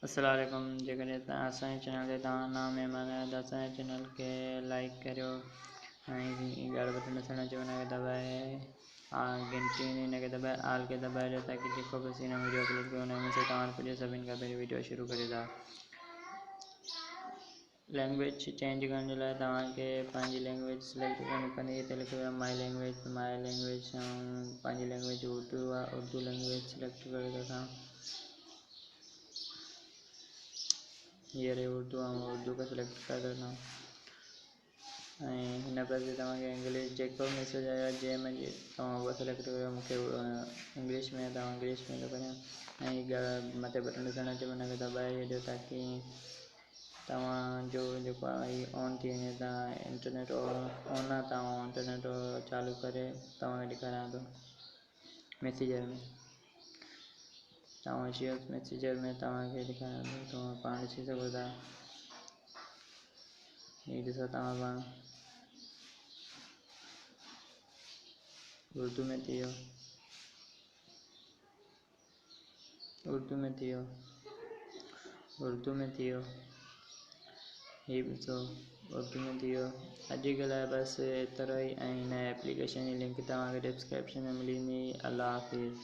अस्सलाम वालेकुम। जेकर असांजे चैनल ते तव्हां नवां महिमान आहियो त असांजे चैनल खे लाइक करियो ऐं ॻाढ़ो बटन ॾिसण अचे हुनखे दबाए घंटी हिनखे दबाए आल खे दबाए ॾियो ताकी जेको बि असीं नओं वीडियो अपलोड कयूं हुन में से तव्हां वटि पुॼे। सभिनि खां पहिरीं वीडियो शुरू करे था। लैंग्वेज चेंज करण जे लाइ तव्हांखे पंहिंजी लैंग्वेज सिलेक्ट करणी पवंदी। हिते लिखियो आहे माई लैंग्वेज ऐं पंहिंजी लैंग्वेज उर्दू आहे। उर्दू लैंग्वेज सिलेक्ट करे था तव्हां। ये रही उर्दू का सिलेक्ट कर देना ऐं हिन पासे तव्हांखे इंग्लिश जेको मैसेज आयो आहे जंहिंमें तव्हां उहो सिलेक्ट कयो। मूंखे इंग्लिश में तव्हां इंग्लिश में थो करियां ऐं मथे बटन ॾिसणु अचे हुनखे दॿाए छॾियो ताकी तव्हांजो जेको आहे ऑन थी वञे। तव्हां इंटरनेट ऑन आहे तव्हां इंटरनेट चालू करे तव्हांखे ॾेखारियां थो मैसेजर में। तव्हां अची वियो मैसेजर में तव्हांखे ॾेखारियां थो तव्हां पाण ॾिसी सघो था। हीअ ॾिसो तव्हां पाण उर्दू में थी वियो। हीअ ॾिसो उर्दू में थी वियो। अॼु जे लाइ बसि एतिरो ई ऐं हिन एप्लीकेशन जी लिंक तव्हांखे डिस्क्रिप्शन में मिली वेंदी। अल्लाह हाफ़िज़।